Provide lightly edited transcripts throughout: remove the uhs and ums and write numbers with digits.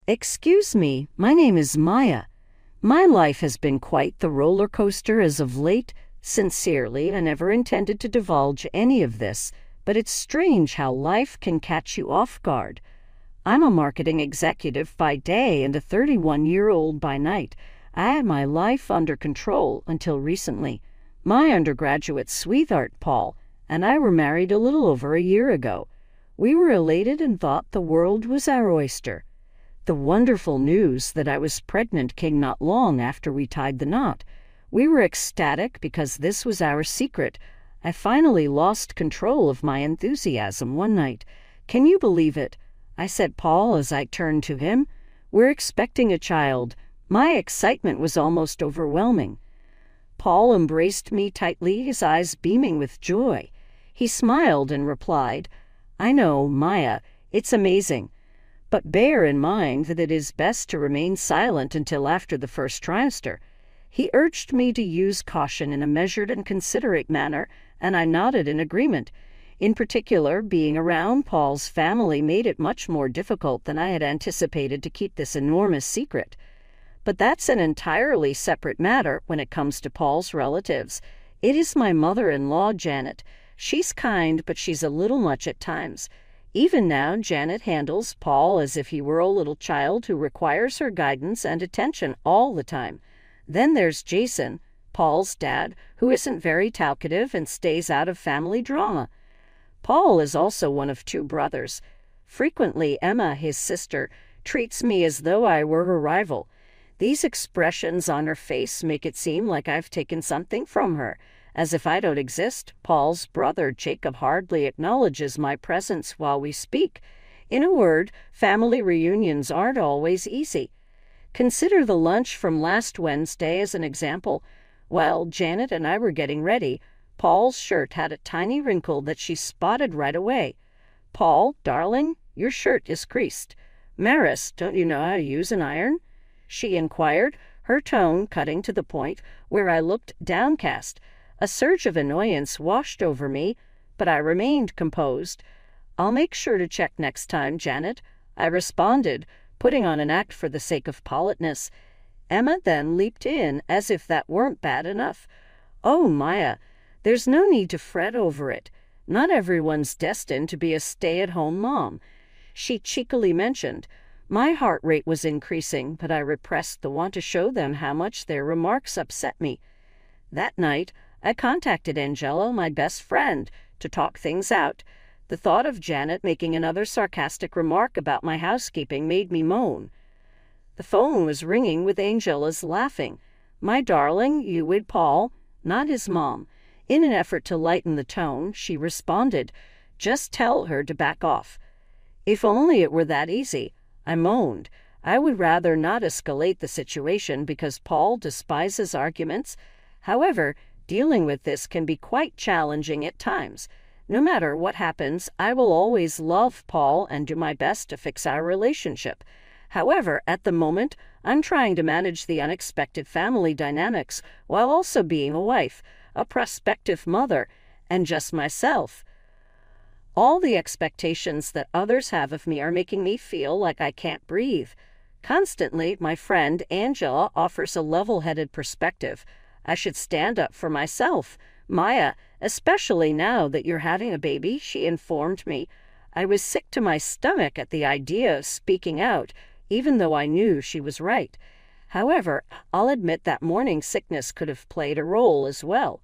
Excuse me, my name is Maya. My life has been quite the roller coaster as of late. Sincerely, I never intended to divulge any of this, but it's strange how life can catch you off guard. I'm a marketing executive by day and a 31-year-old by night. I had my life under control until recently. My undergraduate sweetheart, Paul, and I were married a little over a year ago. We were elated and thought the world was our oyster. The wonderful news that I was pregnant came not long after we tied the knot. We were ecstatic because this was our secret. I finally lost control of my enthusiasm one night. "Can you believe it?" I said, Paul, as I turned to him. "We're expecting a child." My excitement was almost overwhelming. Paul embraced me tightly, his eyes beaming with joy. He smiled and replied, "I know, Maya, it's amazing. But bear in mind that it is best to remain silent until after the first trimester." He urged me to use caution in a measured and considerate manner, and I nodded in agreement. In particular, being around Paul's family made it much more difficult than I had anticipated to keep this enormous secret. But that's an entirely separate matter when it comes to Paul's relatives. It is my mother-in-law, Janet. She's kind, but she's a little much at times. Even now, Janet handles Paul as if he were a little child who requires her guidance and attention all the time. Then there's Jason, Paul's dad, who isn't very talkative and stays out of family drama. Paul is also one of two brothers. Frequently, Emma, his sister, treats me as though I were her rival. These expressions on her face make it seem like I've taken something from her. As if I don't exist, Paul's brother Jacob hardly acknowledges my presence while we speak. In a word, family reunions aren't always easy. Consider the lunch from last Wednesday as an example. While Janet and I were getting ready, Paul's shirt had a tiny wrinkle that she spotted right away. "Paul, darling, your shirt is creased. Maris, don't you know how to use an iron?" she inquired, her tone cutting to the point where I looked downcast. A surge of annoyance washed over me, but I remained composed. "I'll make sure to check next time, Janet," I responded, putting on an act for the sake of politeness. Emma then leaped in, as if that weren't bad enough. "Oh, Maya, there's no need to fret over it. Not everyone's destined to be a stay-at-home mom," she cheekily mentioned. My heart rate was increasing, but I repressed the want to show them how much their remarks upset me. That night, I contacted Angela, my best friend, to talk things out. The thought of Janet making another sarcastic remark about my housekeeping made me moan. The phone was ringing with Angela's laughing. "My darling, you with Paul?" Not his mom. In an effort to lighten the tone, she responded, "Just tell her to back off." If only it were that easy, I moaned. I would rather not escalate the situation because Paul despises arguments. However, dealing with this can be quite challenging at times. No matter what happens, I will always love Paul and do my best to fix our relationship. However, at the moment, I'm trying to manage the unexpected family dynamics while also being a wife, a prospective mother, and just myself. All the expectations that others have of me are making me feel like I can't breathe. Constantly, my friend Angela offers a level-headed perspective. I should stand up for myself. "Maya, especially now that you're having a baby," she informed me. I was sick to my stomach at the idea of speaking out, even though I knew she was right. However, I'll admit that morning sickness could have played a role as well.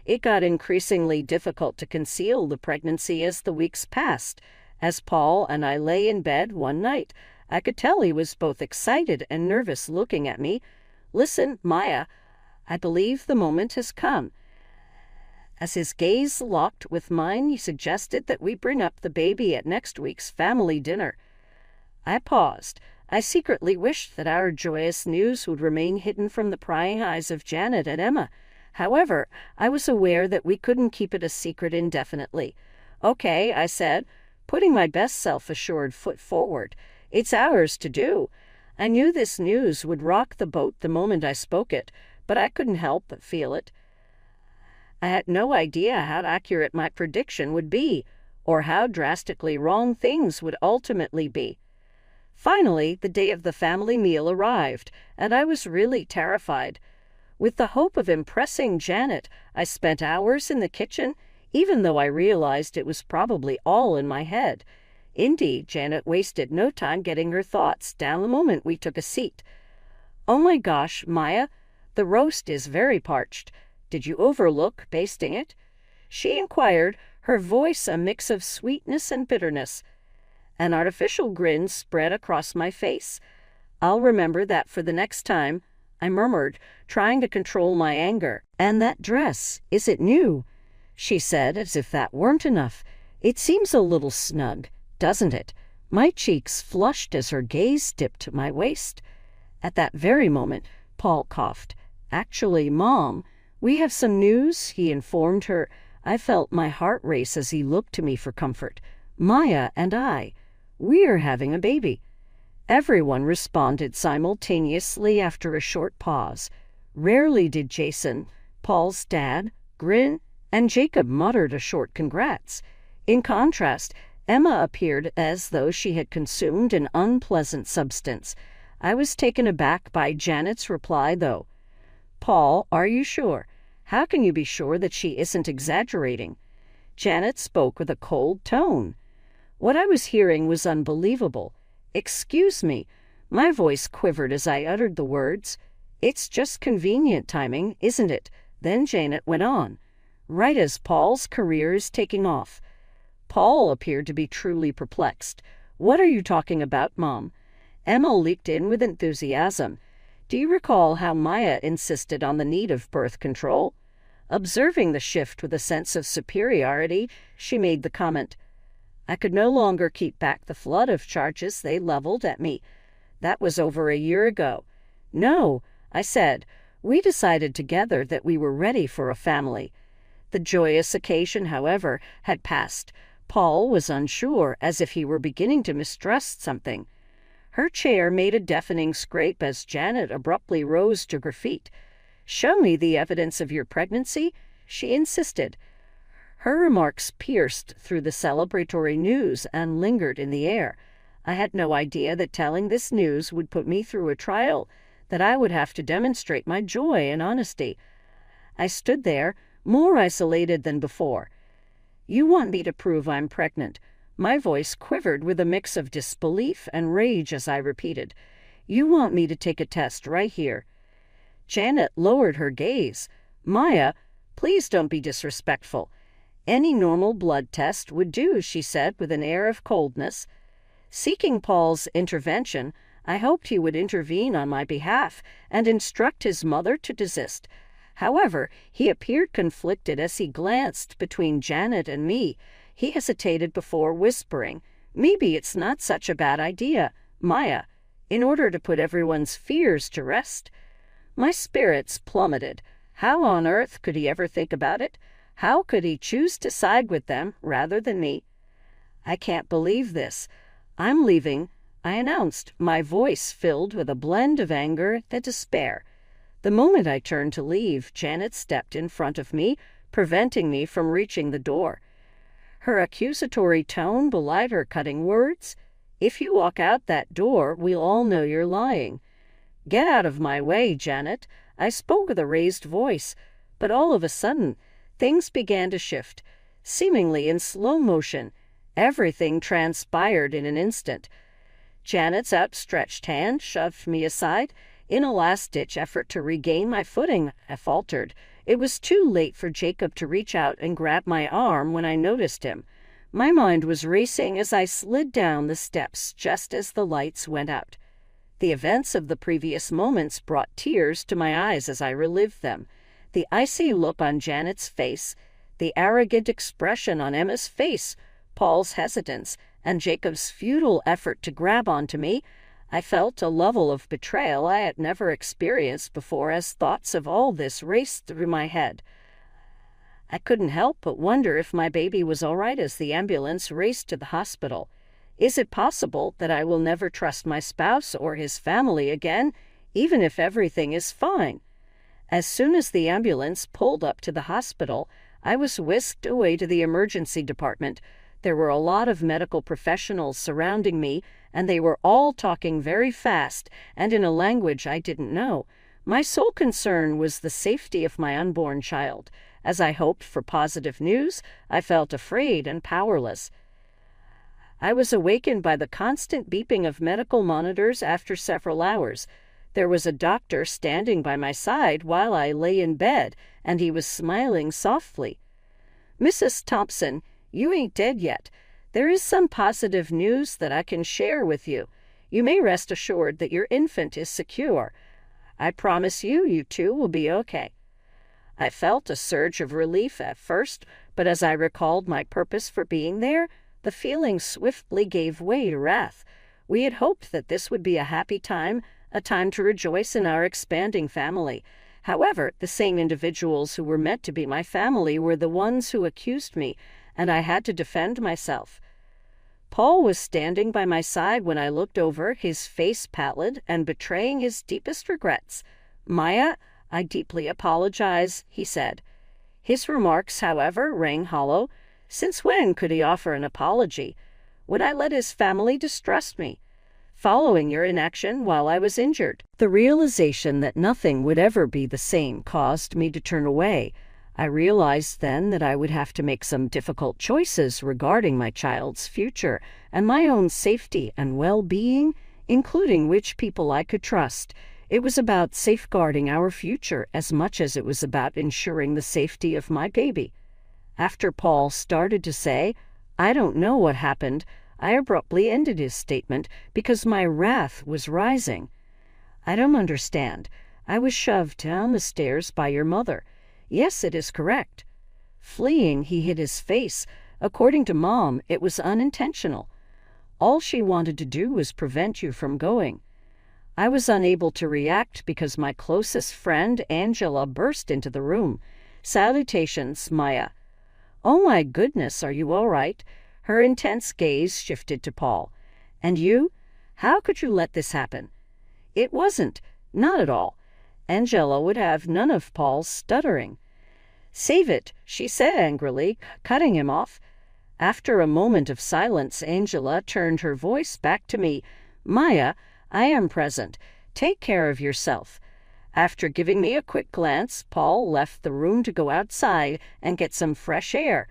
It got increasingly difficult to conceal the pregnancy as the weeks passed. As Paul and I lay in bed one night, I could tell he was both excited and nervous looking at me. "Listen, Maya, I believe the moment has come." As his gaze locked with mine, he suggested that we bring up the baby at next week's family dinner. I paused. I secretly wished that our joyous news would remain hidden from the prying eyes of Janet and Emma. However, I was aware that we couldn't keep it a secret indefinitely. "Okay," I said, putting my best self-assured foot forward. "It's ours to do." I knew this news would rock the boat the moment I spoke it, but I couldn't help but feel it. I had no idea how accurate my prediction would be, or how drastically wrong things would ultimately be. Finally, the day of the family meal arrived, and I was really terrified. With the hope of impressing Janet, I spent hours in the kitchen, even though I realized it was probably all in my head. Indeed, Janet wasted no time getting her thoughts down the moment we took a seat. "Oh my gosh, Maya, the roast is very parched. Did you overlook basting it?" she inquired, her voice a mix of sweetness and bitterness. An artificial grin spread across my face. "I'll remember that for the next time," I murmured, trying to control my anger. "And that dress, is it new?" she said, as if that weren't enough. "It seems a little snug, doesn't it?" My cheeks flushed as her gaze dipped to my waist. At that very moment, Paul coughed. "Actually, Mom, we have some news," he informed her. I felt my heart race as he looked to me for comfort. "Maya and we're having a baby." Everyone responded simultaneously after a short pause. Rarely did Jason, Paul's dad, grin, and Jacob muttered a short congrats. In contrast, Emma appeared as though she had consumed an unpleasant substance. I was taken aback by Janet's reply, though. "Paul, are you sure? How can you be sure that she isn't exaggerating?" Janet spoke with a cold tone. What I was hearing was unbelievable. "Excuse me." My voice quivered as I uttered the words. "It's just convenient timing, isn't it?" Then Janet went on. "Right as Paul's career is taking off." Paul appeared to be truly perplexed. "What are you talking about, Mom?" Emma leaped in with enthusiasm. "Do you recall how Maya insisted on the need of birth control?" Observing the shift with a sense of superiority, she made the comment. I could no longer keep back the flood of charges they leveled at me. "That was over a year ago." "No," I said. "We decided together that we were ready for a family." The joyous occasion, however, had passed. Paul was unsure, as if he were beginning to mistrust something. Her chair made a deafening scrape as Janet abruptly rose to her feet. "Show me the evidence of your pregnancy," she insisted. Her remarks pierced through the celebratory news and lingered in the air. I had no idea that telling this news would put me through a trial, that I would have to demonstrate my joy and honesty. I stood there, more isolated than before. "You want me to prove I'm pregnant?" My voice quivered with a mix of disbelief and rage as I repeated. "You want me to take a test right here?" Janet lowered her gaze. "Maya, please don't be disrespectful." "Any normal blood test would do," she said with an air of coldness. Seeking Paul's intervention, I hoped he would intervene on my behalf and instruct his mother to desist. However, he appeared conflicted as he glanced between Janet and me. He hesitated before whispering, "Maybe it's not such a bad idea, Maya," in order to put everyone's fears to rest. My spirits plummeted. How on earth could he ever think about it? How could he choose to side with them rather than me? "I can't believe this. I'm leaving," I announced, my voice filled with a blend of anger and despair. The moment I turned to leave, Janet stepped in front of me, preventing me from reaching the door. Her accusatory tone belied her cutting words. "If you walk out that door, we'll all know you're lying." "Get out of my way, Janet." I spoke with a raised voice, but all of a sudden, things began to shift, seemingly in slow motion. Everything transpired in an instant. Janet's outstretched hand shoved me aside. In a last-ditch effort to regain my footing, I faltered. It was too late for Jacob to reach out and grab my arm when I noticed him. My mind was racing as I slid down the steps just as the lights went out. The events of the previous moments brought tears to my eyes as I relived them. The icy look on Janet's face, the arrogant expression on Emma's face, Paul's hesitance, and Jacob's futile effort to grab onto me. I felt a level of betrayal I had never experienced before as thoughts of all this raced through my head. I couldn't help but wonder if my baby was all right as the ambulance raced to the hospital. Is it possible that I will never trust my spouse or his family again, even if everything is fine? As soon as the ambulance pulled up to the hospital, I was whisked away to the emergency department. There were a lot of medical professionals surrounding me, and they were all talking very fast and in a language I didn't know. My sole concern was the safety of my unborn child. As I hoped for positive news, I felt afraid and powerless. I was awakened by the constant beeping of medical monitors after several hours. There was a doctor standing by my side while I lay in bed, and he was smiling softly. "Mrs. Thompson, you ain't dead yet. There is some positive news that I can share with you. You may rest assured that your infant is secure. I promise you two will be okay." I felt a surge of relief at first, but as I recalled my purpose for being there, the feeling swiftly gave way to wrath. We had hoped that this would be a happy time, a time to rejoice in our expanding family. However, the same individuals who were meant to be my family were the ones who accused me, and I had to defend myself. Paul was standing by my side when I looked over, his face pallid and betraying his deepest regrets. "Maya, I deeply apologize," he said. His remarks, however, rang hollow. Since when could he offer an apology? Would I let his family distrust me? Following your inaction while I was injured. The realization that nothing would ever be the same caused me to turn away. I realized then that I would have to make some difficult choices regarding my child's future and my own safety and well-being, including which people I could trust. It was about safeguarding our future as much as it was about ensuring the safety of my baby. After Paul started to say, "I don't know what happened," I abruptly ended his statement because my wrath was rising. "I don't understand. I was shoved down the stairs by your mother. Yes, it is correct." Fleeing, he hid his face. According to Mom, it was unintentional. All she wanted to do was prevent you from going. I was unable to react because my closest friend, Angela, burst into the room. "Salutations, Maya." "Oh my goodness, are you all right?" Her intense gaze shifted to Paul. "And you? How could you let this happen?" "It wasn't. Not at all." Angela would have none of Paul's stuttering. "Save it," she said angrily, cutting him off. After a moment of silence, Angela turned her voice back to me. "Maya, I am present. Take care of yourself." After giving me a quick glance, Paul left the room to go outside and get some fresh air.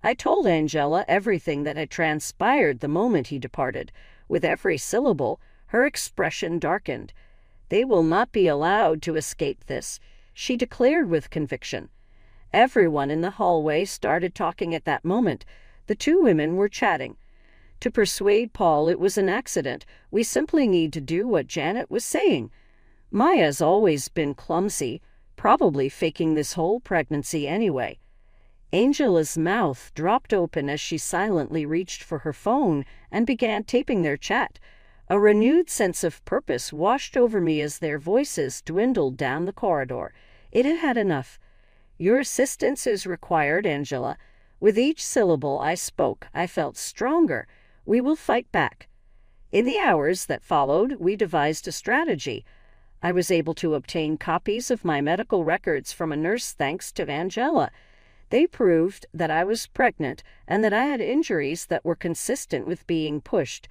I told Angela everything that had transpired the moment he departed. With every syllable, her expression darkened. "They will not be allowed to escape this," she declared with conviction. Everyone in the hallway started talking at that moment. The two women were chatting. To persuade Paul it was an accident. We simply need to do what Janet was saying. Maya's always been clumsy, probably faking this whole pregnancy anyway. Angela's mouth dropped open as she silently reached for her phone and began taping their chat. A renewed sense of purpose washed over me as their voices dwindled down the corridor. It had had enough. "Your assistance is required, Angela." With each syllable I spoke, I felt stronger. "We will fight back." In the hours that followed, we devised a strategy. I was able to obtain copies of my medical records from a nurse thanks to Angela. They proved that I was pregnant and that I had injuries that were consistent with being pushed.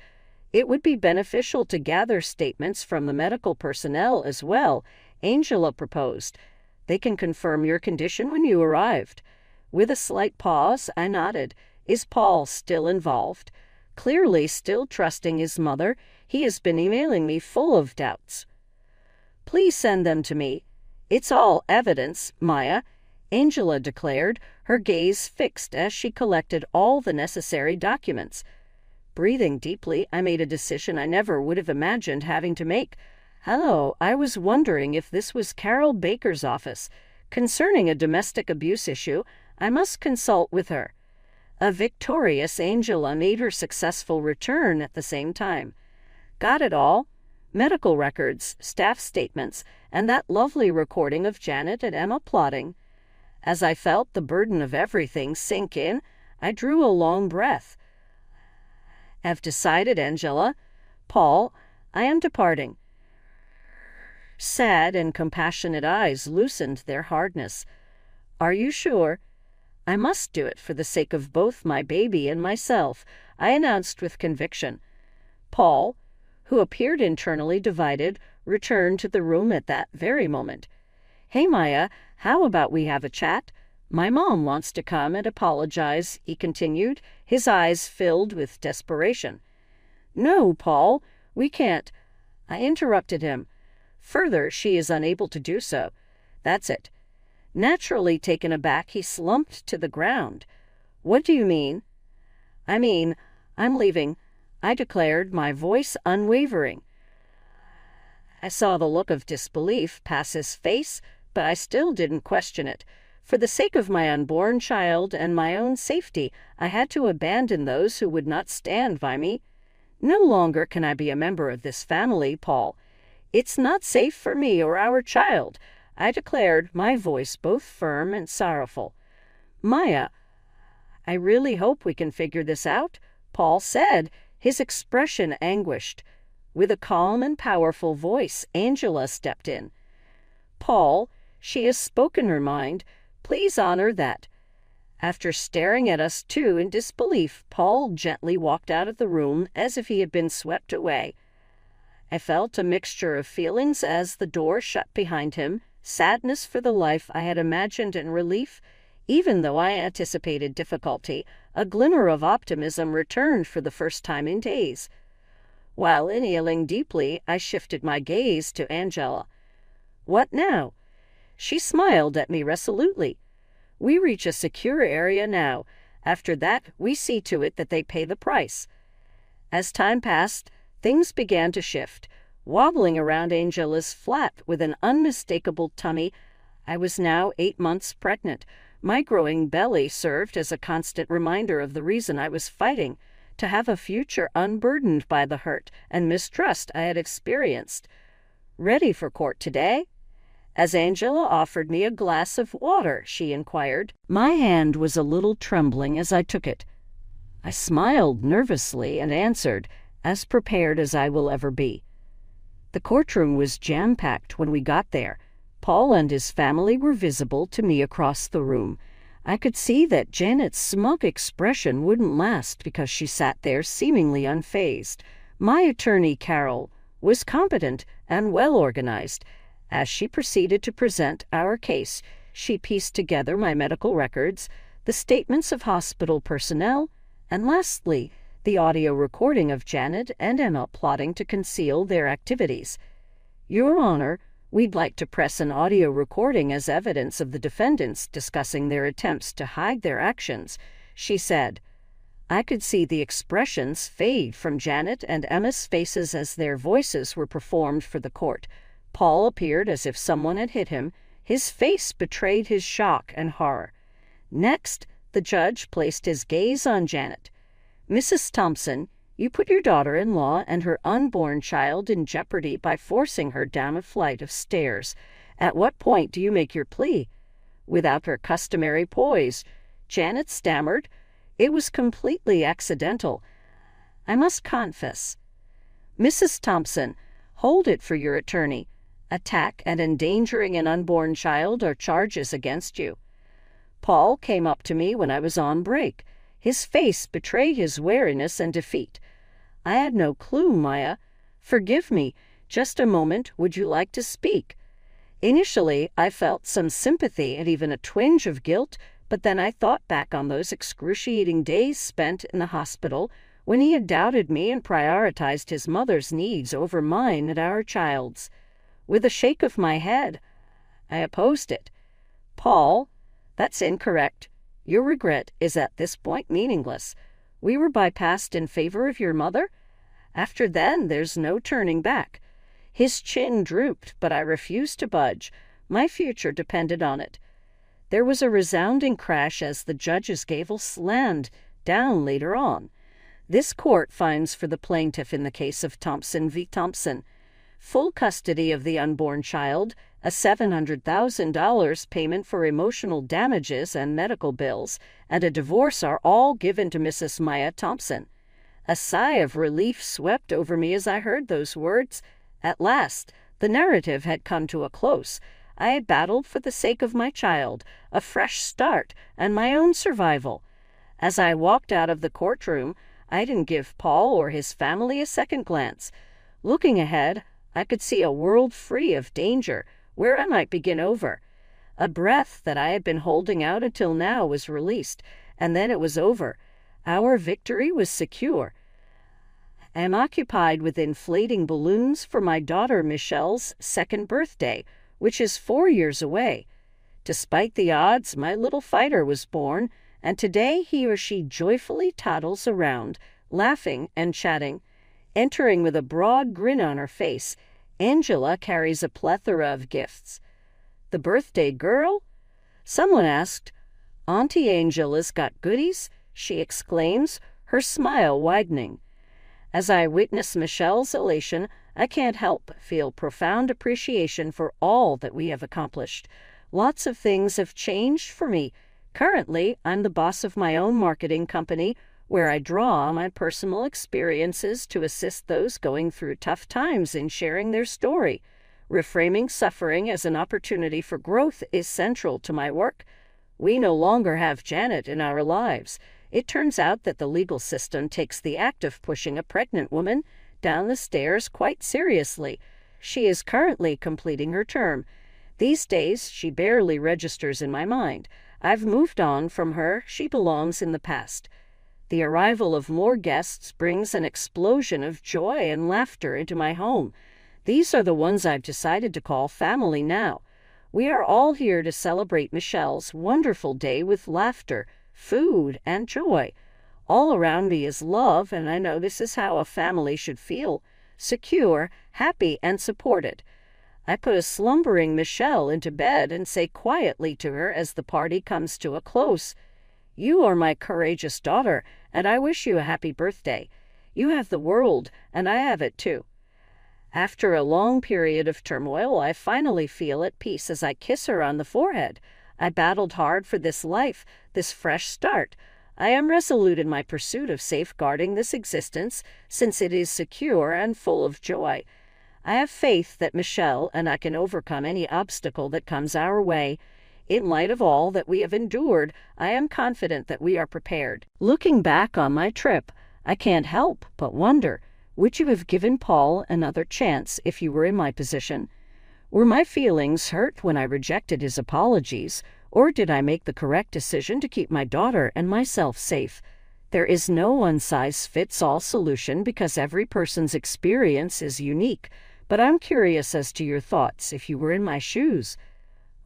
It would be beneficial to gather statements from the medical personnel as well, Angela proposed. "They can confirm your condition when you arrived." With a slight pause, I nodded. Is Paul still involved? Clearly still trusting his mother, he has been emailing me full of doubts. "Please send them to me. It's all evidence, Maya," Angela declared, her gaze fixed as she collected all the necessary documents. Breathing deeply, I made a decision I never would have imagined having to make. "Hello, I was wondering if this was Carol Baker's office. Concerning a domestic abuse issue, I must consult with her." A victorious Angela made her successful return at the same time. "Got it all? Medical records, staff statements, and that lovely recording of Janet and Emma plotting." As I felt the burden of everything sink in, I drew a long breath. "Have decided, Angela. Paul, I am departing." Sad and compassionate eyes loosened their hardness. "Are you sure?" "I must do it for the sake of both my baby and myself," I announced with conviction. Paul, who appeared internally divided, returned to the room at that very moment. "Hey, Maya, how about we have a chat? My mom wants to come and apologize," he continued, his eyes filled with desperation. "No, Paul, we can't." I interrupted him. "Further, she is unable to do so. That's it." Naturally taken aback, he slumped to the ground. "What do you mean?" "I mean, I'm leaving," I declared, my voice unwavering. I saw the look of disbelief pass his face, but I still didn't question it. For the sake of my unborn child and my own safety, I had to abandon those who would not stand by me. "No longer can I be a member of this family, Paul. It's not safe for me or our child," I declared, my voice both firm and sorrowful. "Maya, I really hope we can figure this out," Paul said, his expression anguished. With a calm and powerful voice, Angela stepped in. "Paul, she has spoken her mind. Please honor that." After staring at us two in disbelief, Paul gently walked out of the room as if he had been swept away. I felt a mixture of feelings as the door shut behind him, sadness for the life I had imagined and relief. Even though I anticipated difficulty, a glimmer of optimism returned for the first time in days. While inhaling deeply, I shifted my gaze to Angela. "What now?" She smiled at me resolutely. "We reach a secure area now. After that, we see to it that they pay the price." As time passed, things began to shift. Wobbling around Angela's flat with an unmistakable tummy, I was now 8 months pregnant. My growing belly served as a constant reminder of the reason I was fighting, to have a future unburdened by the hurt and mistrust I had experienced. "Ready for court today?" As Angela offered me a glass of water, she inquired. My hand was a little trembling as I took it. I smiled nervously and answered, as prepared as I will ever be. The courtroom was jam-packed when we got there. Paul and his family were visible to me across the room. I could see that Janet's smug expression wouldn't last because she sat there seemingly unfazed. My attorney, Carol, was competent and well-organized. As she proceeded to present our case, she pieced together my medical records, the statements of hospital personnel, and lastly, the audio recording of Janet and Emma plotting to conceal their activities. "Your Honor, we'd like to press an audio recording as evidence of the defendants discussing their attempts to hide their actions," she said. I could see the expressions fade from Janet and Emma's faces as their voices were performed for the court. Paul appeared as if someone had hit him. His face betrayed his shock and horror. Next, the judge placed his gaze on Janet. "Mrs. Thompson, you put your daughter-in-law and her unborn child in jeopardy by forcing her down a flight of stairs. At what point do you make your plea?" Without her customary poise, Janet stammered, "It was completely accidental. I must confess." "Mrs. Thompson, hold it for your attorney. Attack and endangering an unborn child are charges against you." Paul came up to me when I was on break. His face betrayed his wariness and defeat. "I had no clue, Maya. Forgive me. Just a moment. Would you like to speak?" Initially, I felt some sympathy and even a twinge of guilt, but then I thought back on those excruciating days spent in the hospital when he had doubted me and prioritized his mother's needs over mine and our child's. With a shake of my head, I opposed it. "Paul, that's incorrect. Your regret is at this point meaningless. We were bypassed in favor of your mother. After then, there's no turning back." His chin drooped, but I refused to budge. My future depended on it. There was a resounding crash as the judge's gavel slammed down later on. "This court finds for the plaintiff in the case of Thompson v. Thompson. Full custody of the unborn child, a $700,000 payment for emotional damages and medical bills, and a divorce are all given to Mrs. Maya Thompson." A sigh of relief swept over me as I heard those words. At last, the narrative had come to a close. I had battled for the sake of my child, a fresh start, and my own survival. As I walked out of the courtroom, I didn't give Paul or his family a second glance. Looking ahead, I could see a world free of danger, where I might begin over. A breath that I had been holding out until now was released, and then it was over. Our victory was secure. I am occupied with inflating balloons for my daughter Michelle's second birthday, which is 4 years away. Despite the odds, my little fighter was born, and today he or she joyfully toddles around, laughing and chatting. Entering with a broad grin on her face, Angela carries a plethora of gifts. The birthday girl? Someone asked. Auntie Angela's got goodies, she exclaims, her smile widening. As I witness Michelle's elation, I can't help but feel profound appreciation for all that we have accomplished. Lots of things have changed for me. Currently, I'm the boss of my own marketing company, where I draw on my personal experiences to assist those going through tough times in sharing their story. Reframing suffering as an opportunity for growth is central to my work. We no longer have Janet in our lives. It turns out that the legal system takes the act of pushing a pregnant woman down the stairs quite seriously. She is currently completing her term. These days, she barely registers in my mind. I've moved on from her. She belongs in the past. The arrival of more guests brings an explosion of joy and laughter into my home. These are the ones I've decided to call family now. We are all here to celebrate Michelle's wonderful day with laughter, food, and joy. All around me is love, and I know this is how a family should feel: secure, happy, and supported. I put a slumbering Michelle into bed and say quietly to her as the party comes to a close, "You are my courageous daughter, and I wish you a happy birthday. You have the world, and I have it too." After a long period of turmoil, I finally feel at peace as I kiss her on the forehead. I battled hard for this life, this fresh start. I am resolute in my pursuit of safeguarding this existence, since it is secure and full of joy. I have faith that Michelle and I can overcome any obstacle that comes our way. In light of all that we have endured, I am confident that we are prepared. Looking back on my trip, I can't help but wonder, would you have given Paul another chance if you were in my position? Were my feelings hurt when I rejected his apologies, or did I make the correct decision to keep my daughter and myself safe? There is no one-size-fits-all solution because every person's experience is unique, but I'm curious as to your thoughts if you were in my shoes.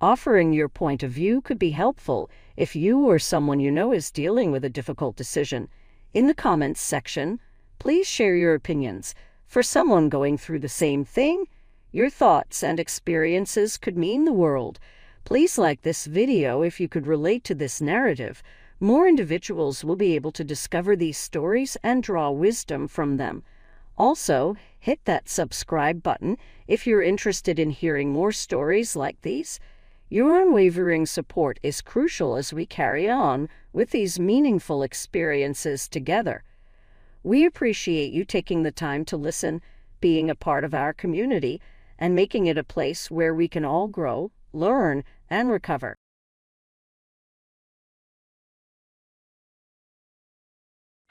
Offering your point of view could be helpful if you or someone you know is dealing with a difficult decision. In the comments section, please share your opinions. For someone going through the same thing, your thoughts and experiences could mean the world. Please like this video if you could relate to this narrative. More individuals will be able to discover these stories and draw wisdom from them. Also, hit that subscribe button if you're interested in hearing more stories like these. Your unwavering support is crucial as we carry on with these meaningful experiences together. We appreciate you taking the time to listen, being a part of our community, and making it a place where we can all grow, learn, and recover.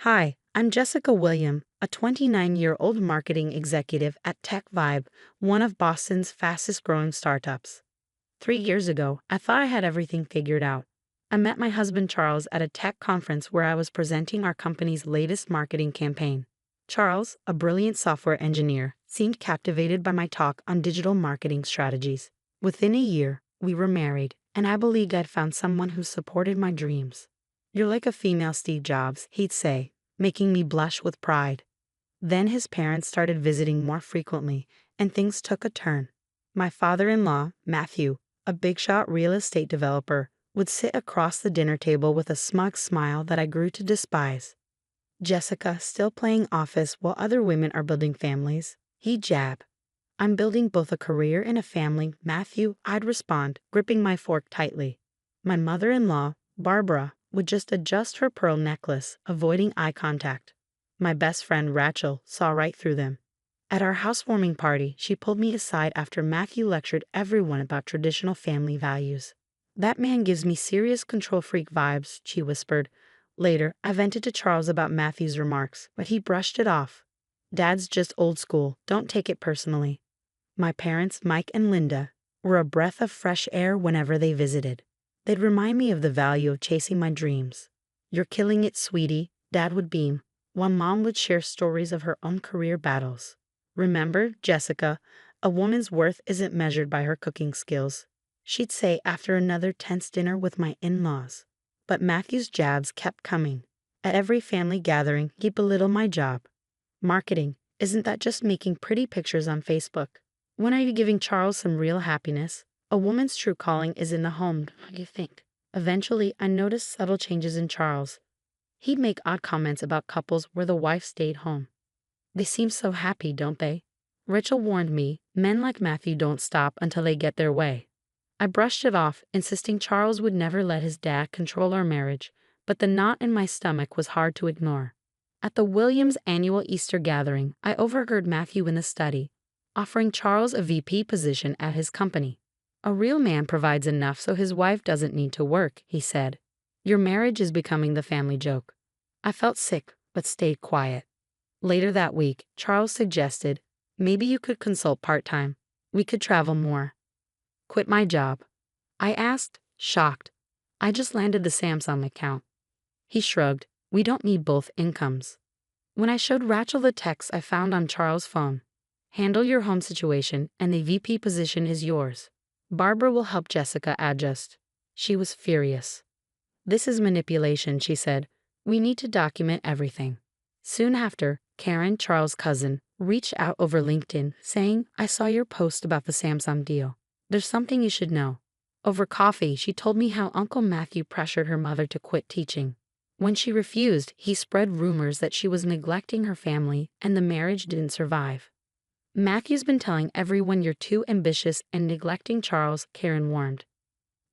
Hi, I'm Jessica William, a 29-year-old marketing executive at Tech Vibe, one of Boston's fastest-growing startups. 3 years ago, I thought I had everything figured out. I met my husband Charles at a tech conference where I was presenting our company's latest marketing campaign. Charles, a brilliant software engineer, seemed captivated by my talk on digital marketing strategies. Within a year, we were married, and I believed I'd found someone who supported my dreams. "You're like a female Steve Jobs," he'd say, making me blush with pride. Then his parents started visiting more frequently, and things took a turn. My father-in-law, Matthew, a big-shot real estate developer, would sit across the dinner table with a smug smile that I grew to despise. "Jessica, still playing office while other women are building families?" he'd jab. "I'm building both a career and a family, Matthew," I'd respond, gripping my fork tightly. My mother-in-law, Barbara, would just adjust her pearl necklace, avoiding eye contact. My best friend Rachel saw right through them. At our housewarming party, she pulled me aside after Matthew lectured everyone about traditional family values. "That man gives me serious control freak vibes," she whispered. Later, I vented to Charles about Matthew's remarks, but he brushed it off. Dad's just old school, don't take it personally. My parents, Mike and Linda, were a breath of fresh air whenever they visited. They'd remind me of the value of chasing my dreams. "You're killing it, sweetie," Dad would beam, while Mom would share stories of her own career battles. "Remember, Jessica, a woman's worth isn't measured by her cooking skills," she'd say after another tense dinner with my in-laws. But Matthew's jabs kept coming. At every family gathering, he'd belittle my job. "Marketing, isn't that just making pretty pictures on Facebook? When are you giving Charles some real happiness? A woman's true calling is in the home, don't you think?" Eventually, I noticed subtle changes in Charles. He'd make odd comments about couples where the wife stayed home. "They seem so happy, don't they?" Rachel warned me, men like Matthew don't stop until they get their way. I brushed it off, insisting Charles would never let his dad control our marriage, but the knot in my stomach was hard to ignore. At the Williams' annual Easter gathering, I overheard Matthew in the study, offering Charles a VP position at his company. "A real man provides enough so his wife doesn't need to work," he said. "Your marriage is becoming the family joke." I felt sick, but stayed quiet. Later that week, Charles suggested, "Maybe you could consult part-time. We could travel more." "Quit my job?" I asked, shocked. "I just landed the Samsung account." He shrugged. "We don't need both incomes." When I showed Rachel the text I found on Charles' phone, "Handle your home situation and the VP position is yours. Barbara will help Jessica adjust," she was furious. "This is manipulation," she said. "We need to document everything." Soon after, Karen, Charles' cousin, reached out over LinkedIn saying, "I saw your post about the Samsung deal. There's something you should know." Over coffee, she told me how Uncle Matthew pressured her mother to quit teaching. When she refused, he spread rumors that she was neglecting her family and the marriage didn't survive. "Matthew's been telling everyone you're too ambitious and neglecting Charles," Karen warned.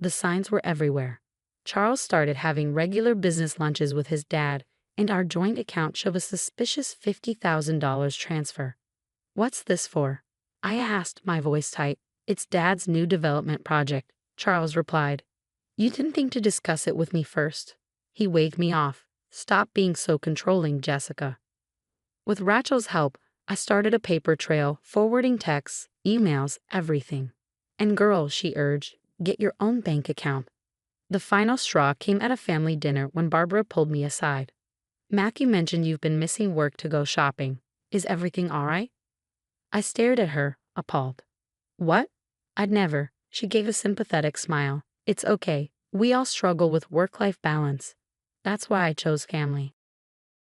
The signs were everywhere. Charles started having regular business lunches with his dad, and our joint account showed a suspicious $50,000 transfer. "What's this for?" I asked, my voice tight. "It's Dad's new development project," Charles replied. "You didn't think to discuss it with me first?" He waved me off. "Stop being so controlling, Jessica." With Rachel's help, I started a paper trail, forwarding texts, emails, everything. "And girl," she urged, "get your own bank account." The final straw came at a family dinner when Barbara pulled me aside. "Matthew mentioned you've been missing work to go shopping. Is everything all right?" I stared at her, appalled. "What? I'd never." She gave a sympathetic smile. "It's okay. We all struggle with work-life balance. That's why I chose family."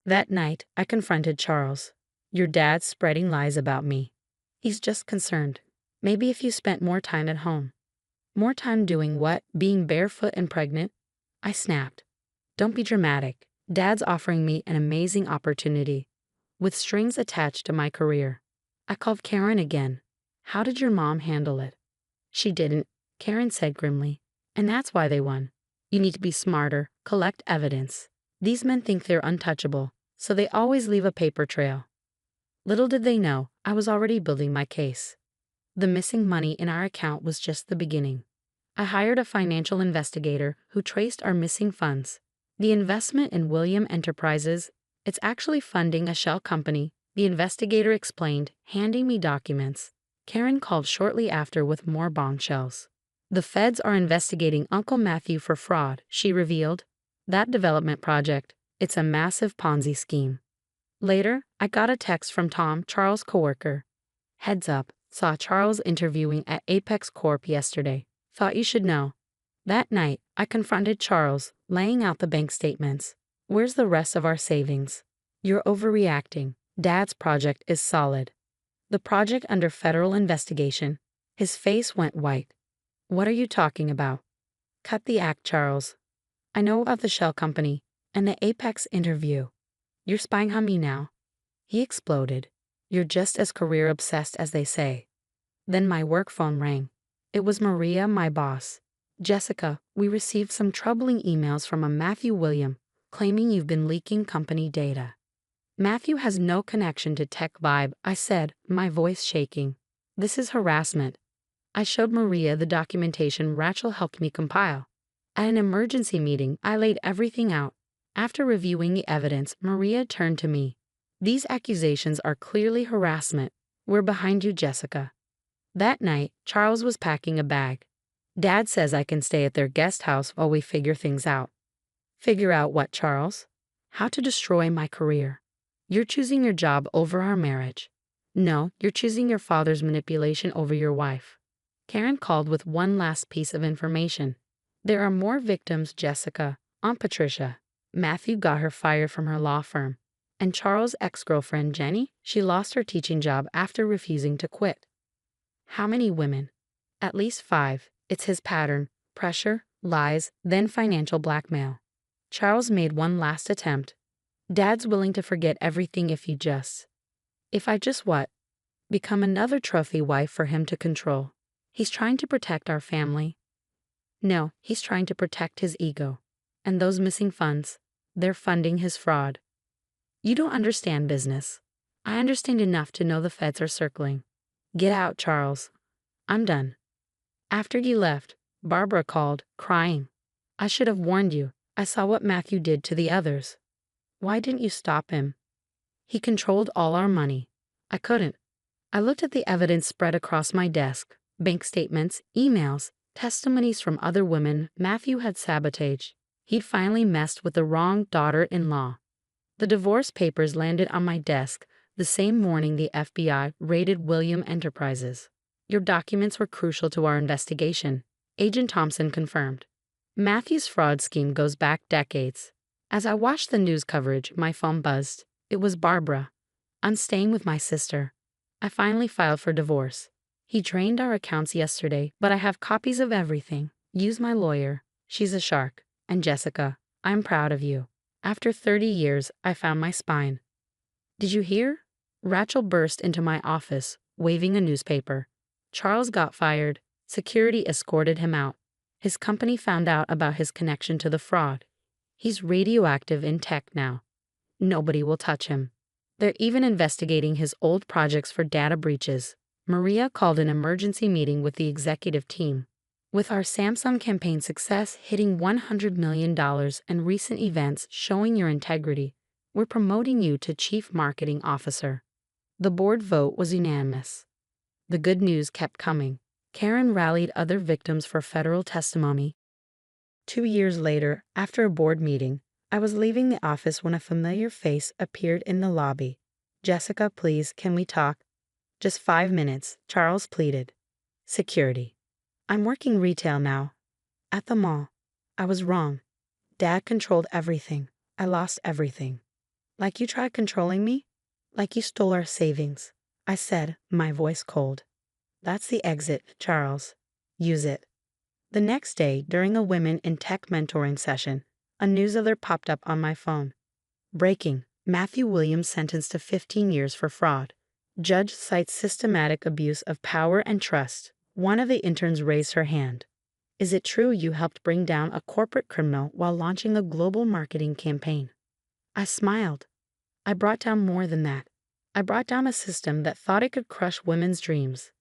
That night, I confronted Charles. "Your dad's spreading lies about me. He's just concerned. Maybe if you spent more time at home." "More time doing what? Being barefoot and pregnant?" I snapped. "Don't be dramatic. Dad's offering me an amazing opportunity, with strings attached to my career." I called Karen again. "How did your mom handle it?" "She didn't," Karen said grimly. "And that's why they won. You need to be smarter, collect evidence. These men think they're untouchable, so they always leave a paper trail." Little did they know, I was already building my case. The missing money in our account was just the beginning. I hired a financial investigator who traced our missing funds. "The investment in William Enterprises, it's actually funding a shell company," the investigator explained, handing me documents. Karen called shortly after with more bombshells. "The feds are investigating Uncle Matthew for fraud," she revealed. "That development project, it's a massive Ponzi scheme." Later, I got a text from Tom, Charles' coworker. "Heads up, saw Charles interviewing at Apex Corp yesterday. Thought you should know." That night, I confronted Charles, laying out the bank statements. "Where's the rest of our savings? You're overreacting. Dad's project is solid." "The project under federal investigation." His face went white. "What are you talking about?" "Cut the act, Charles. I know about the shell company and the Apex interview. You're spying on me now." He exploded. "You're just as career-obsessed as they say." Then my work phone rang. It was Maria, my boss. "Jessica, we received some troubling emails from a Matthew William claiming you've been leaking company data." "Matthew has no connection to Tech Vibe," I said, my voice shaking. "This is harassment." I showed Maria the documentation Rachel helped me compile. At an emergency meeting, I laid everything out. After reviewing the evidence, Maria turned to me. These accusations are clearly harassment. We're behind you, Jessica. That night, Charles was packing a bag. Dad says I can stay at their guest house while we figure things out. Figure out what, Charles? How to destroy my career. You're choosing your job over our marriage. No, you're choosing your father's manipulation over your wife. Karen called with one last piece of information. There are more victims, Jessica. Aunt Patricia. Matthew got her fired from her law firm. And Charles' ex-girlfriend, Jenny, she lost her teaching job after refusing to quit. How many women? At least 5. It's his pattern. Pressure, lies, then financial blackmail. Charles made one last attempt. Dad's willing to forget everything if I just what? Become another trophy wife for him to control. He's trying to protect our family. No, he's trying to protect his ego. And those missing funds, they're funding his fraud. You don't understand business. I understand enough to know the feds are circling. Get out, Charles. I'm done. After you left, Barbara called, crying. I should have warned you. I saw what Matthew did to the others. Why didn't you stop him? He controlled all our money. I couldn't. I looked at the evidence spread across my desk, bank statements, emails, testimonies from other women Matthew had sabotaged. He'd finally messed with the wrong daughter-in-law. The divorce papers landed on my desk the same morning the FBI raided William Enterprises. Your documents were crucial to our investigation, Agent Thompson confirmed. Matthew's fraud scheme goes back decades. As I watched the news coverage, my phone buzzed. It was Barbara. I'm staying with my sister. I finally filed for divorce. He drained our accounts yesterday, but I have copies of everything. Use my lawyer. She's a shark. And Jessica, I'm proud of you. After 30 years, I found my spine. Did you hear? Rachel burst into my office, waving a newspaper. Charles got fired. Security escorted him out. His company found out about his connection to the fraud. He's radioactive in tech now. Nobody will touch him. They're even investigating his old projects for data breaches. Maria called an emergency meeting with the executive team. With our Samsung campaign success hitting $100 million and recent events showing your integrity, we're promoting you to Chief Marketing Officer. The board vote was unanimous. The good news kept coming. Karen rallied other victims for federal testimony. 2 years later, after a board meeting, I was leaving the office when a familiar face appeared in the lobby. Jessica, please, can we talk? Just 5 minutes, Charles pleaded. Security. I'm working retail now. At the mall. I was wrong. Dad controlled everything. I lost everything. Like you tried controlling me? Like you stole our savings. I said, my voice cold. That's the exit, Charles. Use it. The next day, during a Women in Tech mentoring session, a news alert popped up on my phone. Breaking. Matthew Williams sentenced to 15 years for fraud. Judge cites systematic abuse of power and trust. One of the interns raised her hand. Is it true you helped bring down a corporate criminal while launching a global marketing campaign? I smiled. I brought down more than that. I brought down a system that thought it could crush women's dreams.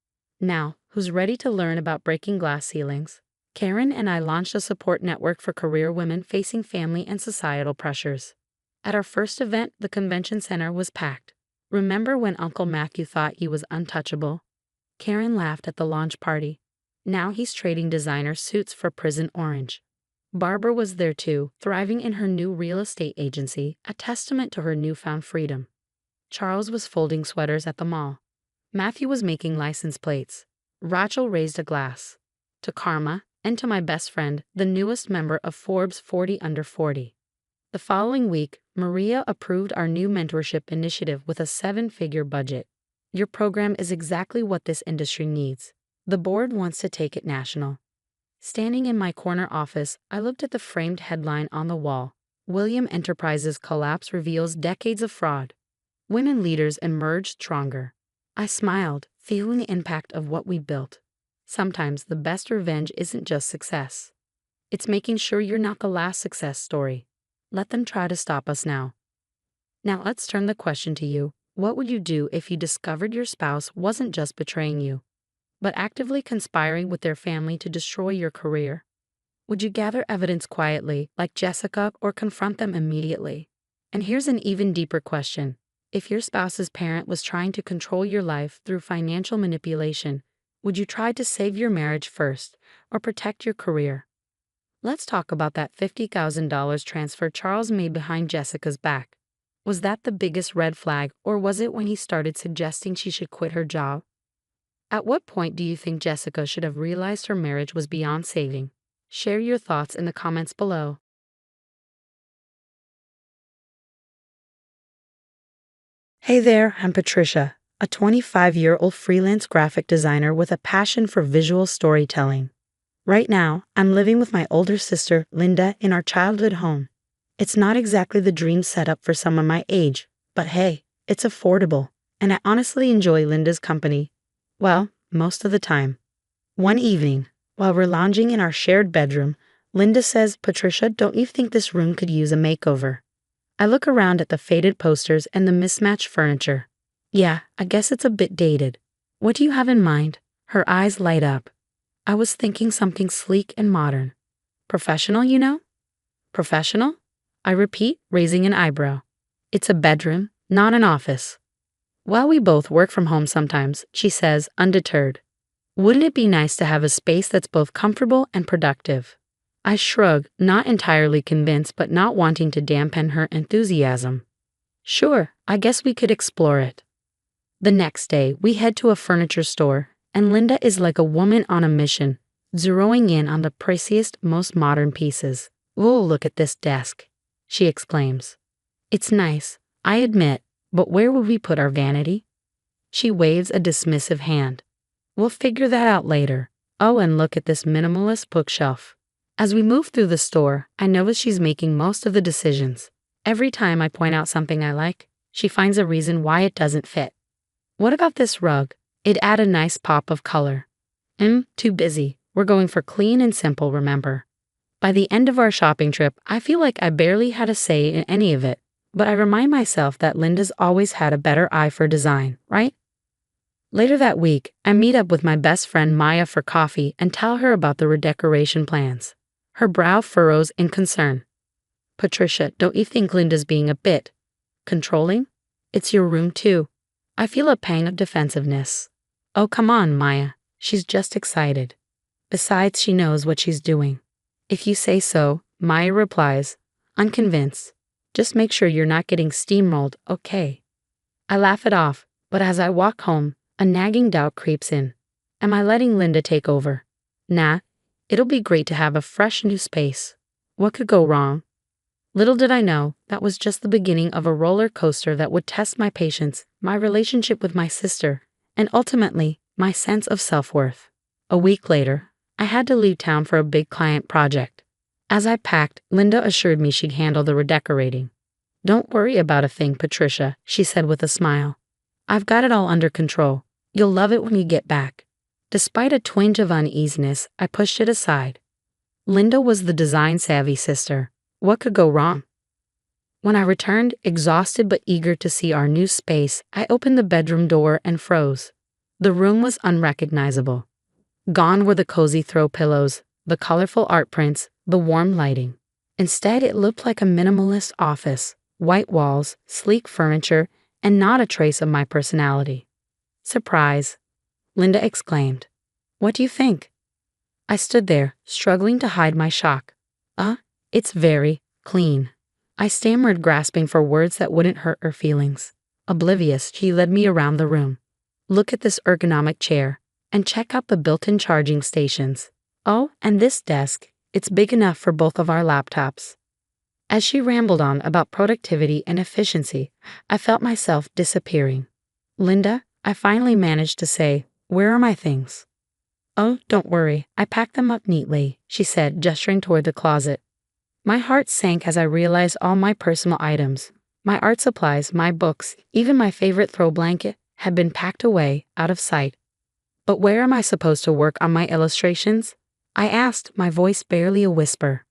Now, who's ready to learn about breaking glass ceilings? Karen and I launched a support network for career women facing family and societal pressures. At our first event, the convention center was packed. Remember when Uncle Matthew thought he was untouchable? Karen laughed at the launch party. Now he's trading designer suits for Prison Orange. Barbara was there too, thriving in her new real estate agency, a testament to her newfound freedom. Charles was folding sweaters at the mall. Matthew was making license plates. Rachel raised a glass. To Karma, and to my best friend, the newest member of Forbes 40 Under 40. The following week, Maria approved our new mentorship initiative with a 7-figure budget. Your program is exactly what this industry needs. The board wants to take it national. Standing in my corner office, I looked at the framed headline on the wall. William Enterprises collapse reveals decades of fraud. Women leaders emerge stronger. I smiled, feeling the impact of what we built. Sometimes the best revenge isn't just success. It's making sure you're not the last success story. Let them try to stop us now. Now let's turn the question to you. What would you do if you discovered your spouse wasn't just betraying you, but actively conspiring with their family to destroy your career? Would you gather evidence quietly, like Jessica, or confront them immediately? And here's an even deeper question. If your spouse's parent was trying to control your life through financial manipulation, would you try to save your marriage first or protect your career? Let's talk about that $50,000 transfer Charles made behind Jessica's back. Was that the biggest red flag, or was it when he started suggesting she should quit her job? At what point do you think Jessica should have realized her marriage was beyond saving? Share your thoughts in the comments below. Hey there, I'm Patricia, a 25-year-old freelance graphic designer with a passion for visual storytelling. Right now, I'm living with my older sister, Linda, in our childhood home. It's not exactly the dream setup for someone my age, but hey, it's affordable, and I honestly enjoy Linda's company. Well, most of the time. One evening, while we're lounging in our shared bedroom, Linda says, "Patricia, don't you think this room could use a makeover?" I look around at the faded posters and the mismatched furniture. Yeah, I guess it's a bit dated. What do you have in mind? Her eyes light up. I was thinking something sleek and modern. Professional, you know? Professional? I repeat, raising an eyebrow. It's a bedroom, not an office. While we both work from home sometimes, she says, undeterred. Wouldn't it be nice to have a space that's both comfortable and productive? I shrug, not entirely convinced but not wanting to dampen her enthusiasm. Sure, I guess we could explore it. The next day, we head to a furniture store, and Linda is like a woman on a mission, zeroing in on the priciest, most modern pieces. "Oh, look at this desk," she exclaims. "It's nice, I admit, but where will we put our vanity?" She waves a dismissive hand. "We'll figure that out later. Oh, and look at this minimalist bookshelf." As we move through the store, I notice she's making most of the decisions. Every time I point out something I like, she finds a reason why it doesn't fit. "What about this rug? It'd add a nice pop of color." Too busy. We're going for clean and simple, remember? By the end of our shopping trip, I feel like I barely had a say in any of it, but I remind myself that Linda's always had a better eye for design, right? Later that week, I meet up with my best friend Maya for coffee and tell her about the redecoration plans. Her brow furrows in concern. "Patricia, don't you think Linda's being a bit controlling? It's your room too." I feel a pang of defensiveness. "Oh, come on, Maya. She's just excited. Besides, she knows what she's doing." "If you say so," Maya replies, unconvinced. "Just make sure you're not getting steamrolled, okay?" I laugh it off, but as I walk home, a nagging doubt creeps in. Am I letting Linda take over? Nah, it'll be great to have a fresh new space. What could go wrong? Little did I know, that was just the beginning of a roller coaster that would test my patience, my relationship with my sister, and ultimately, my sense of self-worth. A week later, I had to leave town for a big client project. As I packed, Linda assured me she'd handle the redecorating. "Don't worry about a thing, Patricia," she said with a smile. "I've got it all under control. You'll love it when you get back." Despite a twinge of uneasiness, I pushed it aside. Linda was the design-savvy sister. What could go wrong? When I returned, exhausted but eager to see our new space, I opened the bedroom door and froze. The room was unrecognizable. Gone were the cozy throw pillows, the colorful art prints, the warm lighting. Instead, it looked like a minimalist office, white walls, sleek furniture, and not a trace of my personality. "Surprise," Linda exclaimed. "What do you think?" I stood there, struggling to hide my shock. It's very clean." I stammered, grasping for words that wouldn't hurt her feelings. Oblivious, she led me around the room. "Look at this ergonomic chair, and check out the built-in charging stations. Oh, and this desk, it's big enough for both of our laptops." As she rambled on about productivity and efficiency, I felt myself disappearing. "Linda," I finally managed to say, "where are my things?" "Oh, don't worry, I packed them up neatly," she said, gesturing toward the closet. My heart sank as I realized all my personal items, my art supplies, my books, even my favorite throw blanket, had been packed away, out of sight. "But where am I supposed to work on my illustrations?" I asked, my voice barely a whisper.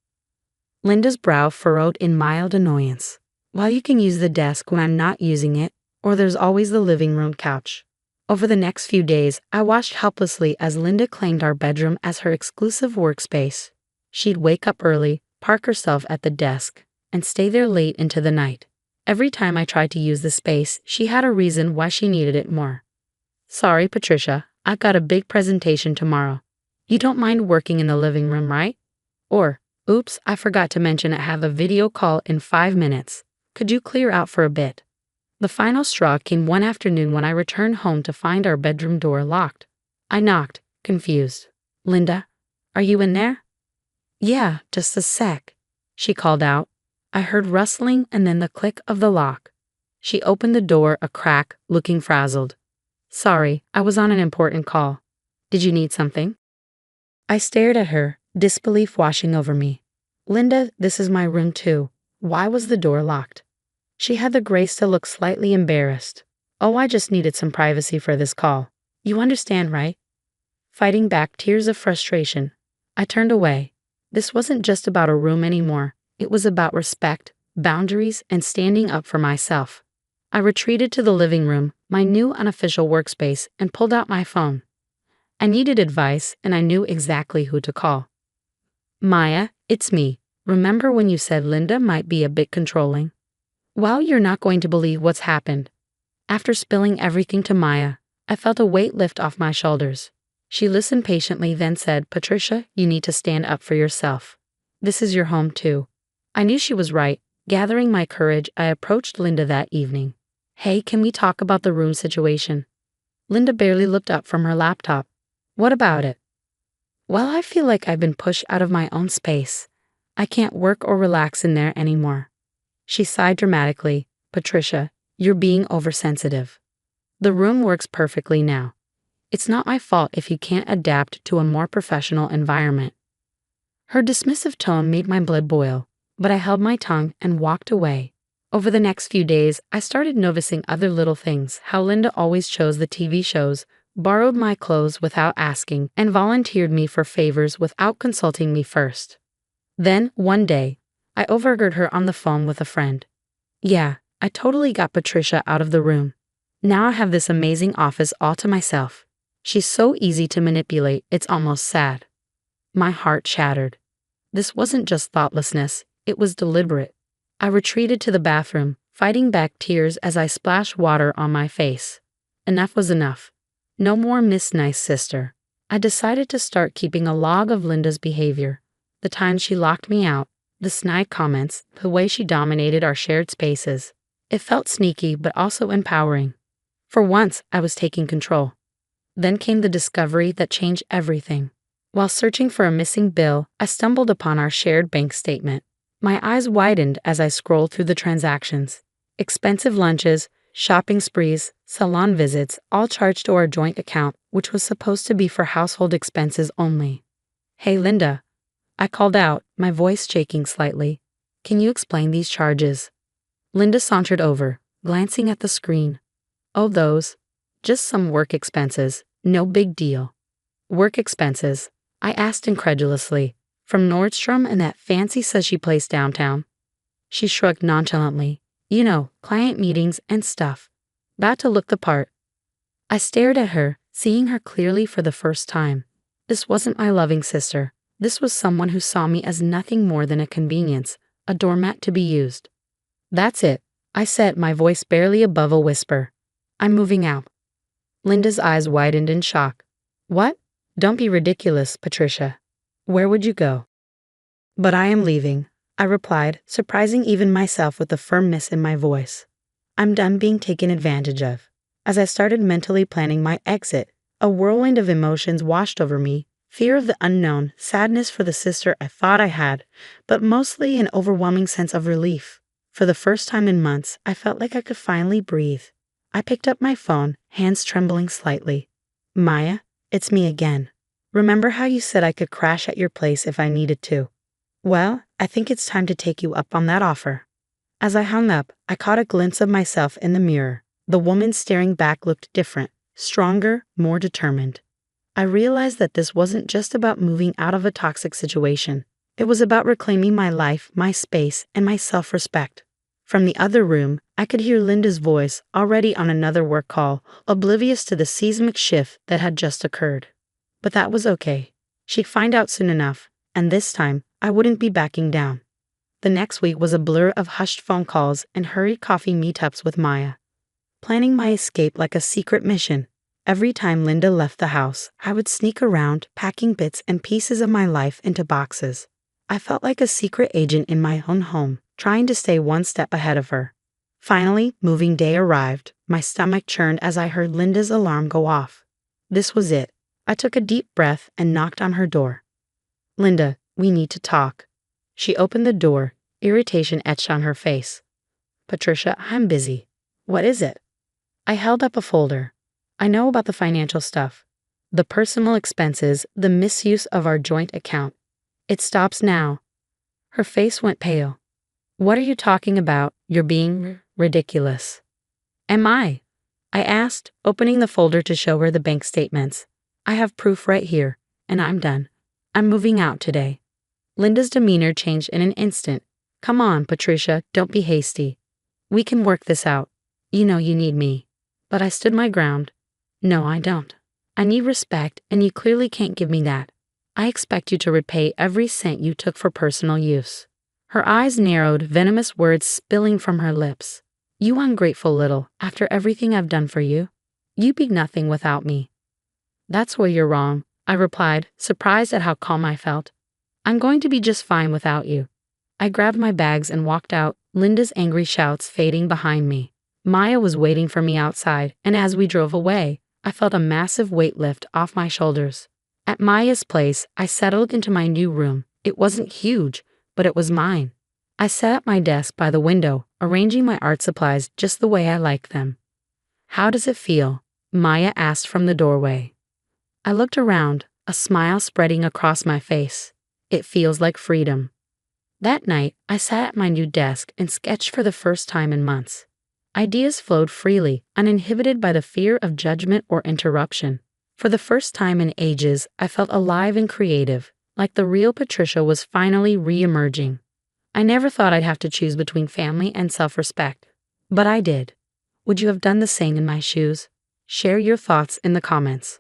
Linda's brow furrowed in mild annoyance. "Well, you can use the desk when I'm not using it, or there's always the living room couch." Over the next few days, I watched helplessly as Linda claimed our bedroom as her exclusive workspace. She'd wake up early, park herself at the desk, and stay there late into the night. Every time I tried to use the space, she had a reason why she needed it more. Sorry, Patricia, I've got a big presentation tomorrow. You don't mind working in the living room, right? Or, oops, I forgot to mention I have a video call in 5 minutes. Could you clear out for a bit? The final straw came one afternoon when I returned home to find our bedroom door locked. I knocked, confused. Linda, are you in there? Yeah, just a sec, she called out. I heard rustling and then the click of the lock. She opened the door a crack, looking frazzled. Sorry, I was on an important call. Did you need something? I stared at her, disbelief washing over me. Linda, this is my room too. Why was the door locked? She had the grace to look slightly embarrassed. Oh, I just needed some privacy for this call. You understand, right? Fighting back tears of frustration, I turned away. This wasn't just about a room anymore. It was about respect, boundaries, and standing up for myself. I retreated to the living room, my new unofficial workspace, and pulled out my phone. I needed advice, and I knew exactly who to call. Maya, it's me. Remember when you said Linda might be a bit controlling? Well, you're not going to believe what's happened. After spilling everything to Maya, I felt a weight lift off my shoulders. She listened patiently, then said, Patricia, you need to stand up for yourself. This is your home too. I knew she was right. Gathering my courage, I approached Linda that evening. Hey, can we talk about the room situation? Linda barely looked up from her laptop. What about it? Well, I feel like I've been pushed out of my own space. I can't work or relax in there anymore. She sighed dramatically. Patricia, you're being oversensitive. The room works perfectly now. It's not my fault if you can't adapt to a more professional environment. Her dismissive tone made my blood boil, but I held my tongue and walked away. Over the next few days, I started noticing other little things, how Linda always chose the TV shows, borrowed my clothes without asking, and volunteered me for favors without consulting me first. Then, one day, I overheard her on the phone with a friend. Yeah, I totally got Patricia out of the room. Now I have this amazing office all to myself. She's so easy to manipulate, it's almost sad. My heart shattered. This wasn't just thoughtlessness, it was deliberate. I retreated to the bathroom, fighting back tears as I splashed water on my face. Enough was enough. No more Miss Nice Sister. I decided to start keeping a log of Linda's behavior. The times she locked me out, the snide comments, the way she dominated our shared spaces. It felt sneaky but also empowering. For once, I was taking control. Then came the discovery that changed everything. While searching for a missing bill, I stumbled upon our shared bank statement. My eyes widened as I scrolled through the transactions. Expensive lunches, shopping sprees, salon visits, all charged to our joint account, which was supposed to be for household expenses only. Hey, Linda. I called out, my voice shaking slightly. Can you explain these charges? Linda sauntered over, glancing at the screen. Oh, those. Just some work expenses. No big deal. Work expenses? I asked incredulously. From Nordstrom and that fancy sushi place downtown? She shrugged nonchalantly. You know, client meetings and stuff. About to look the part. I stared at her, seeing her clearly for the first time. This wasn't my loving sister. This was someone who saw me as nothing more than a convenience, a doormat to be used. That's it, I said, my voice barely above a whisper. I'm moving out. Linda's eyes widened in shock. What? Don't be ridiculous, Patricia. Where would you go? But I am leaving, I replied, surprising even myself with the firmness in my voice. I'm done being taken advantage of. As I started mentally planning my exit, a whirlwind of emotions washed over me. Fear of the unknown, sadness for the sister I thought I had, but mostly an overwhelming sense of relief. For the first time in months, I felt like I could finally breathe. I picked up my phone, hands trembling slightly. Maya, it's me again. Remember how you said I could crash at your place if I needed to? Well, I think it's time to take you up on that offer. As I hung up, I caught a glimpse of myself in the mirror. The woman staring back looked different, stronger, more determined. I realized that this wasn't just about moving out of a toxic situation. It was about reclaiming my life, my space, and my self-respect. From the other room, I could hear Linda's voice, already on another work call, oblivious to the seismic shift that had just occurred. But that was okay. She'd find out soon enough, And this time, I wouldn't be backing down. The next week was a blur of hushed phone calls and hurried coffee meetups with Maya, planning my escape like a secret mission. Every time Linda left the house, I would sneak around, packing bits and pieces of my life into boxes. I felt like a secret agent in my own home, trying to stay one step ahead of her. Finally, moving day arrived. My stomach churned as I heard Linda's alarm go off. This was it. I took a deep breath and knocked on her door. "Linda, we need to talk." She opened the door, irritation etched on her face. "Patricia, I'm busy." "What is it?" I held up a folder. "I know about the financial stuff. The personal expenses, the misuse of our joint account. It stops now." Her face went pale. "What are you talking about? You're being ridiculous." "Am I?" I asked, opening the folder to show her the bank statements. "I have proof right here, and I'm done. I'm moving out today." Linda's demeanor changed in an instant. "Come on, Patricia, don't be hasty. We can work this out. You know you need me." But I stood my ground. "No, I don't. I need respect, and you clearly can't give me that. I expect you to repay every cent you took for personal use." Her eyes narrowed, venomous words spilling from her lips. "You ungrateful little, after everything I've done for you. You'd be nothing without me." "That's where you're wrong," I replied, surprised at how calm I felt. "I'm going to be just fine without you." I grabbed my bags and walked out, Linda's angry shouts fading behind me. Maya was waiting for me outside, and as we drove away, I felt a massive weight lift off my shoulders. At Maya's place, I settled into my new room. It wasn't huge, but it was mine. I sat at my desk by the window, arranging my art supplies just the way I like them. "How does it feel?" Maya asked from the doorway. I looked around, a smile spreading across my face. "It feels like freedom." That night, I sat at my new desk and sketched for the first time in months. Ideas flowed freely, uninhibited by the fear of judgment or interruption. For the first time in ages, I felt alive and creative, like the real Patricia was finally re-emerging. I never thought I'd have to choose between family and self-respect, but I did. Would you have done the same in my shoes? Share your thoughts in the comments.